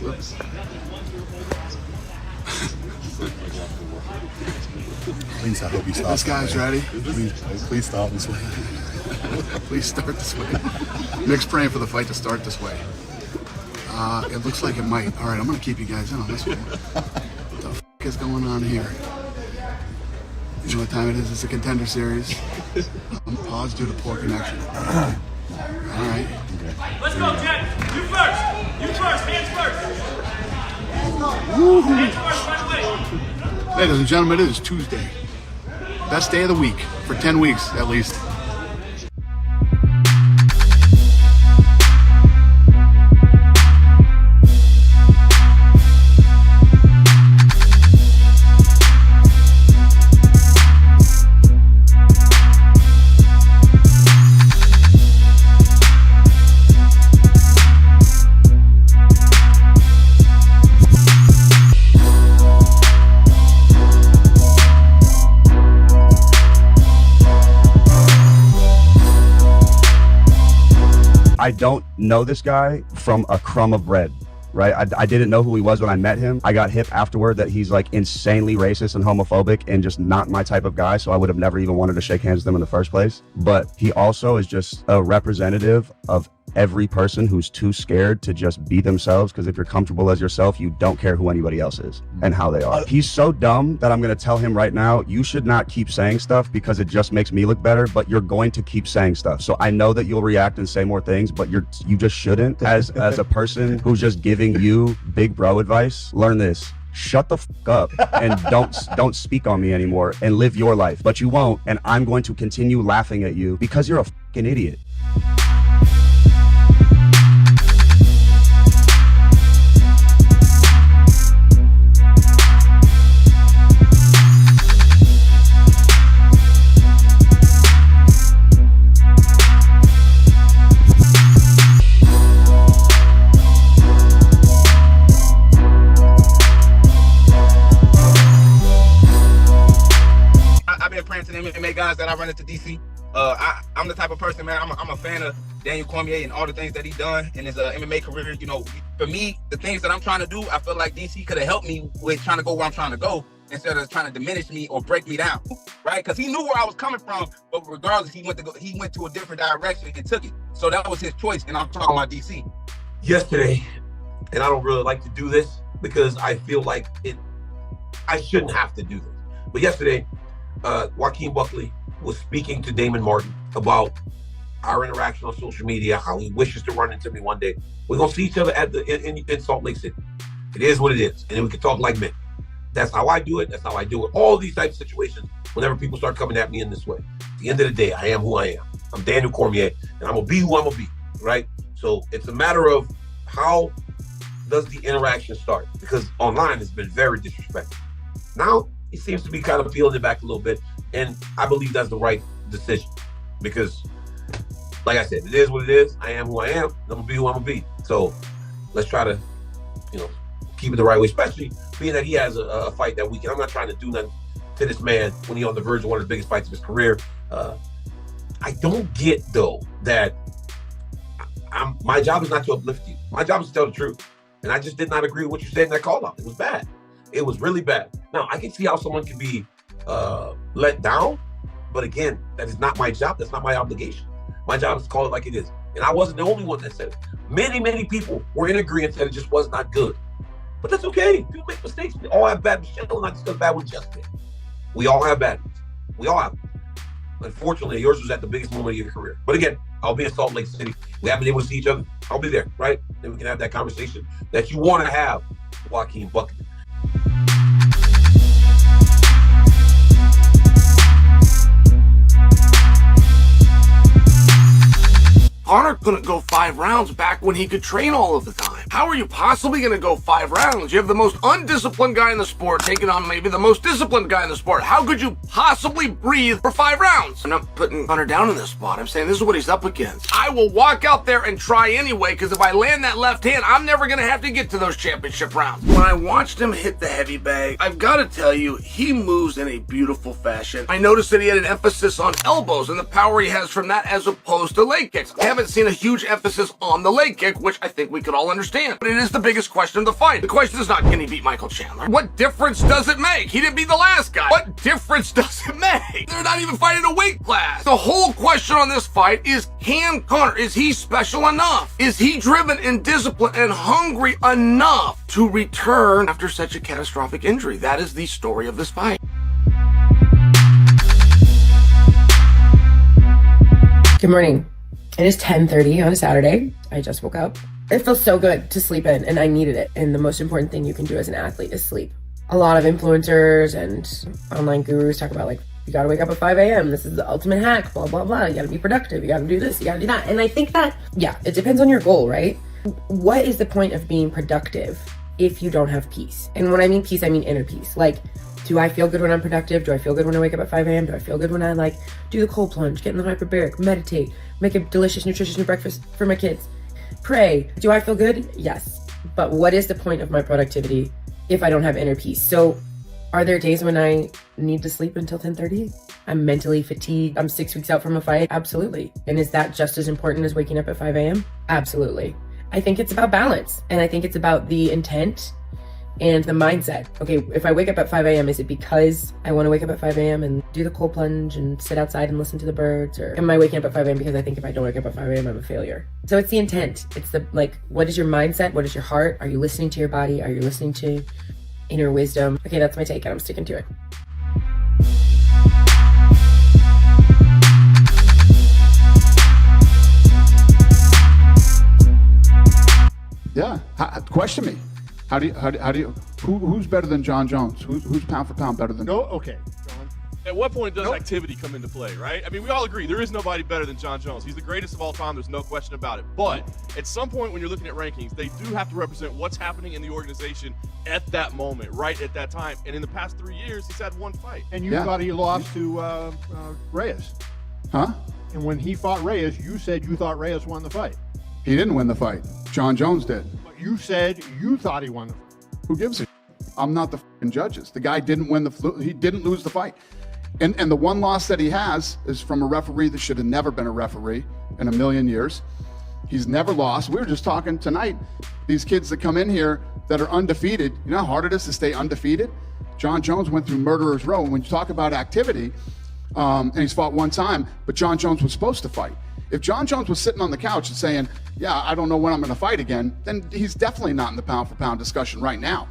Whoops. Please, I hope you stop. This guy's ready. Please stop this way. Please start this way. Nick's praying for the fight to start this way. It looks like it might. All right, I'm going to keep you guys in on this one. What the f*** is going on here? You know what time it is? It's a Contender series. Pause due to poor connection. All right. Let's go, Jen. You first. You first. Hands first. Hands first, right away. Ladies and gentlemen, it is Tuesday. Best day of the week for 10 weeks at least. I don't know this guy from a crumb of bread, right? I didn't know who he was when I met him. I got hip afterward that he's like insanely racist and homophobic and just not my type of guy, so I would have never even wanted to shake hands with him in the first place. But he also is just a representative of every person who's too scared to just be themselves, because if you're comfortable as yourself, you don't care who anybody else is and how they are. He's so dumb that I'm going to tell him right now, you should not keep saying stuff because it just makes me look better, but you're going to keep saying stuff. So I know that you'll react and say more things, but you just shouldn't. As a person who's just giving you big bro advice, learn this. Shut the fuck up and don't speak on me anymore and live your life. But you won't, and I'm going to continue laughing at you because you're a fucking idiot. MMA guys that I run into DC. I'm the type of person, man. I'm a fan of Daniel Cormier and all the things that he done in his MMA career. You know, for me, the things that I'm trying to do, I feel like DC could have helped me with trying to go where I'm trying to go instead of trying to diminish me or break me down, right? Because he knew where I was coming from, but regardless, he went to a different direction and took it. So that was his choice, and I'm talking about DC. Yesterday, and I don't really like to do this because I feel like I shouldn't have to do this. But yesterday, Joaquin Buckley was speaking to Damon Martin about our interaction on social media, how he wishes to run into me one day. We're going to see each other at in Salt Lake City. It is what it is. And then we can talk like men. That's how I do it. That's how I do it. All these types of situations, whenever people start coming at me in this way. At the end of the day, I am who I am. I'm Daniel Cormier, and I'm going to be who I'm going to be, right? So it's a matter of how does the interaction start? Because online has been very disrespectful. Now, he seems to be kind of peeling it back a little bit, and I believe that's the right decision because, like I said, it is what it is. I am who I am. I'm gonna be who I'm gonna be. So let's try to, keep it the right way, especially being that he has a fight that weekend. I'm not trying to do nothing to this man when he's on the verge of one of the biggest fights of his career. I don't get though that my job is not to uplift you. My job is to tell the truth, and I just did not agree with what you said in that call out. It was bad. It was really bad. Now, I can see how someone can be let down, but again, that is not my job. That's not my obligation. My job is to call it like it is. And I wasn't the only one that said it. Many, many people were in agreement that it just was not good. But that's okay. People make mistakes. We all have bad mistakes. Not just as bad one just did. We all have bad ones. We all have them. Unfortunately, yours was at the biggest moment of your career. But again, I'll be in Salt Lake City. We haven't been able to see each other. I'll be there, right? Then we can have that conversation that you want to have, Joaquin Buckley. Conor couldn't go 5 rounds back when he could train all of the time. How are you possibly going to go 5 rounds? You have the most undisciplined guy in the sport taking on maybe the most disciplined guy in the sport. How could you possibly breathe for 5 rounds? I'm not putting Conor down in this spot. I'm saying this is what he's up against. I will walk out there and try anyway, because if I land that left hand, I'm never going to have to get to those championship rounds. When I watched him hit the heavy bag, I've got to tell you, he moves in a beautiful fashion. I noticed that he had an emphasis on elbows and the power he has from that as opposed to leg kicks. I haven't haven't seen a huge emphasis on the leg kick, which I think we could all understand. But it is the biggest question of the fight. The question is not, can he beat Michael Chandler? What difference does it make? He didn't beat the last guy. What difference does it make? They're not even fighting a weight class. The whole question on this fight is, can Conor, is he special enough? Is he driven and disciplined and hungry enough to return after such a catastrophic injury? That is the story of this fight. Good morning. It is 10:30 on a Saturday. I just woke up. It feels so good to sleep in, and I needed it. And the most important thing you can do as an athlete is sleep. A lot of influencers and online gurus talk about, like, you gotta wake up at 5 a.m. This is the ultimate hack, blah, blah, blah. You gotta be productive. You gotta do this. You gotta do that. And I think that, yeah, it depends on your goal, right? What is the point of being productive if you don't have peace? And when I mean peace, I mean inner peace. Like, do I feel good when I'm productive? Do I feel good when I wake up at 5 a.m.? Do I feel good when I, like, do the cold plunge, get in the hyperbaric, meditate, make a delicious, nutritious new breakfast for my kids, pray? Do I feel good? Yes. But what is the point of my productivity if I don't have inner peace? So are there days when I need to sleep until 10:30? I'm mentally fatigued. I'm 6 weeks out from a fight? Absolutely. And is that just as important as waking up at 5 a.m.? Absolutely. I think it's about balance. And I think it's about the intent and the mindset. Okay, if I wake up at 5 a.m., is it because I want to wake up at 5 a.m. and do the cold plunge and sit outside and listen to the birds? Or am I waking up at 5 a.m. because I think if I don't wake up at 5 a.m., I'm a failure? So it's the intent. It's the, like, what is your mindset? What is your heart? Are you listening to your body? Are you listening to inner wisdom? Okay, that's my take, and I'm sticking to it. Yeah. Question me. How do you? Who's better than John Jones? Who's pound for pound better than? No. Okay, John. At what point does activity come into play, right? I mean, we all agree there is nobody better than John Jones. He's the greatest of all time. There's no question about it. But at some point when you're looking at rankings, they do have to represent what's happening in the organization at that moment, right at that time. And in the past 3 years, he's had one fight. And you thought he lost to Reyes. Huh? And when he fought Reyes, you said you thought Reyes won the fight. He didn't win the fight. John Jones did. But you said you thought he won the fight. Who gives a shit? I'm not the f***ing judges. The guy didn't win he didn't lose the fight. And the one loss that he has is from a referee that should have never been a referee in a million years. He's never lost. We were just talking tonight, these kids that come in here that are undefeated, you know how hard it is to stay undefeated? John Jones went through murderer's row. And when you talk about activity, and he's fought one time, but John Jones was supposed to fight. If John Jones was sitting on the couch and saying, yeah, I don't know when I'm going to fight again, then he's definitely not in the pound for pound discussion right now.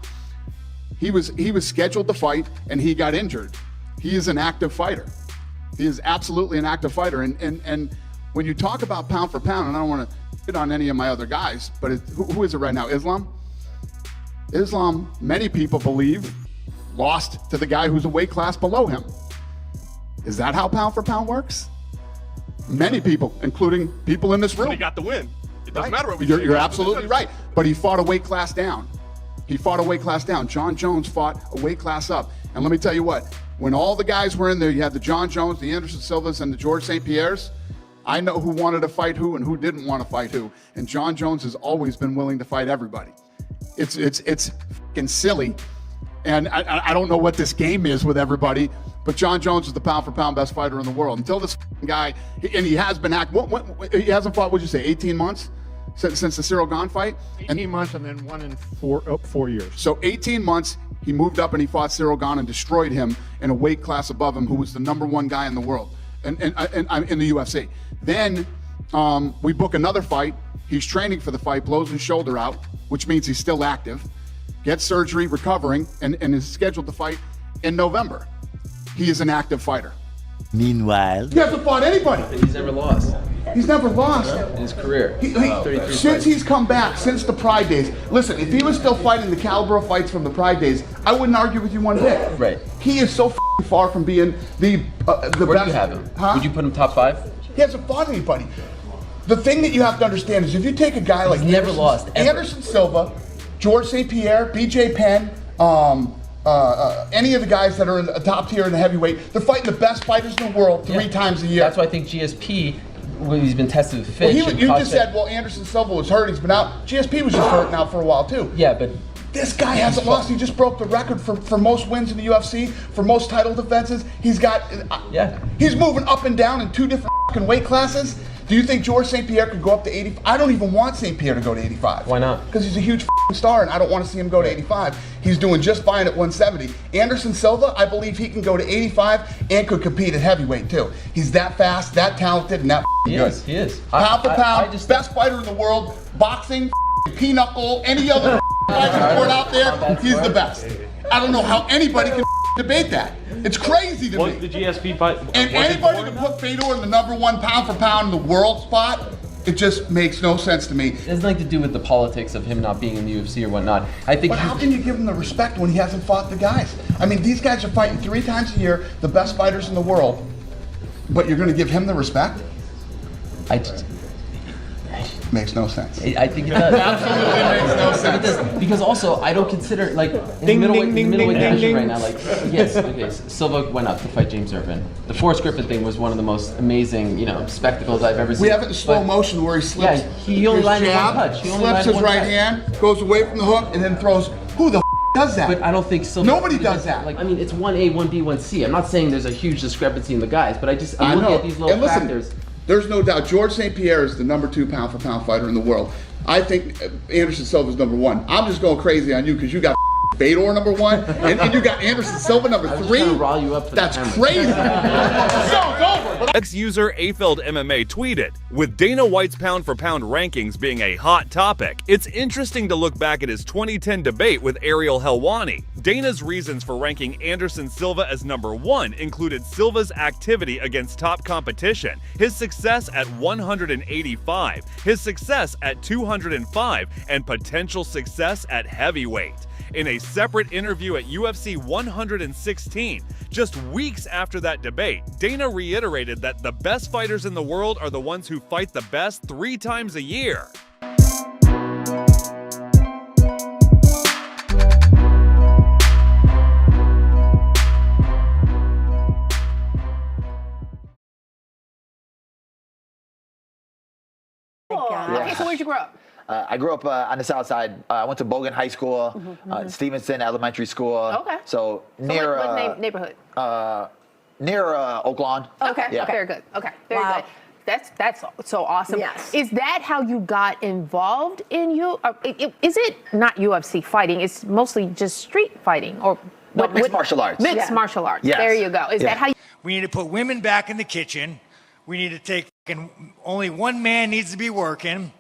He was scheduled to fight and he got injured. He is an active fighter. He is absolutely an active fighter. And when you talk about pound for pound, and I don't want to hit on any of my other guys, but who is it right now? Islam? Islam, many people believe, lost to the guy who's a weight class below him. Is that how pound for pound works? Many people, including people in this room. But he got the win. It doesn't matter what we You're absolutely right. But he fought a weight class down. John Jones fought a weight class up. And let me tell you what, when all the guys were in there, you had the John Jones, the Anderson Silvas, and the George St. Pierres. I know who wanted to fight who and who didn't want to fight who. And John Jones has always been willing to fight everybody. It's fucking silly. And I don't know what this game is with everybody, but John Jones is the pound for pound best fighter in the world. Until this guy, and he has been he hasn't fought, what'd you say, 18 months since the Cyril Gane fight? 18 months and then one in 4 years. So 18 months, he moved up and he fought Cyril Gane and destroyed him in a weight class above him, who was the #1 guy in the world and in the UFC. Then we book another fight. He's training for the fight, blows his shoulder out, which means he's still active. Gets surgery, recovering, and is scheduled to fight in November. He is an active fighter. Meanwhile, He hasn't fought anybody. He's never lost He's never lost. in his career. Since he's come back, since the Pride days. Listen, if he was still fighting the caliber of fights from the Pride days, I wouldn't argue with you one bit. Right. He is so far from being the best. Where do you have him? Huh? Would you put him top 5? He hasn't fought anybody. The thing that you have to understand is if you take a guy like never lost, ever. Anderson Silva, George St. Pierre, BJ Penn, any of the guys that are in the top tier in the heavyweight, they're fighting the best fighters in the world 3 times a year. That's why I think GSP, when he's been tested fit. Well, you just said, well, Anderson Silva was hurt, he's been out. GSP was just hurt now for a while too. Yeah, but this guy hasn't lost. He just broke the record for most wins in the UFC, for most title defenses. He's got, he's moving up and down in 2 different weight classes. Do you think George St. Pierre could go up to 80? I don't even want St. Pierre to go to 85. Why not? Because he's a huge star, and I don't want to see him go to 85. He's doing just fine at 170. Anderson Silva, I believe he can go to 85 and could compete at heavyweight too. He's that fast, that talented, and that good. He is. Pound for pound, best fighter in the world, boxing, pinochle, any other fighting sport out there, he's the best. I don't know how anybody can debate that. It's crazy to me. The GSP fight? And anybody to put Fedor in the #1 pound for pound in the world spot, it just makes no sense to me. It has nothing to do with the politics of him not being in the UFC or whatnot. I think. But how can you give him the respect when he hasn't fought the guys? I mean, these guys are fighting 3 times a year, the best fighters in the world, but you're going to give him the respect? Makes no sense. I think it does. Absolutely makes no sense. It does. Because also, I don't consider, like, in the middleweight division right now, like, yes, okay, Silva went up to fight James Irvin. The Forrest Griffin thing was one of the most amazing, spectacles I've ever seen. We have it in slow motion where he slips. Yeah, he only landed one punch. He only slips landed his one right punch. hand, goes away from the hook, and then throws. Who the does that? But I don't think Silva. Nobody does that. Like, I mean, it's 1A, 1B, 1C. I'm not saying there's a huge discrepancy in the guys, but I'm looking at these little factors. There's no doubt George St. Pierre is the #2 pound for pound fighter in the world. I think Anderson Silva's #1. I'm just going crazy on you because you got Fedor #1 and you got Anderson Silva #3. Trying to rile you up for That's the camera. crazy. So it's over. Ex-user Afeld MMA tweeted, with Dana White's pound for pound rankings being a hot topic, it's interesting to look back at his 2010 debate with Ariel Helwani. Dana's reasons for ranking Anderson Silva as #1 included Silva's activity against top competition, his success at 185, his success at 205, and potential success at heavyweight. In a separate interview at UFC 116, just weeks after that debate, Dana reiterated that the best fighters in the world are the ones who fight the best 3 times a year. Okay, so where'd you grow up? I grew up on the south side. I went to Bogan High School, Stevenson Elementary School. Okay. So near what neighborhood? Near Oak Lawn. Okay. Yeah. Very good. Okay. Very good. That's so awesome. Yes. Is that how you got involved in is it not UFC fighting? It's mostly just street fighting or mixed martial arts. Mixed martial arts. Yes. There you go. Is that how you? We need to put women back in the kitchen. We need to take only one man needs to be working.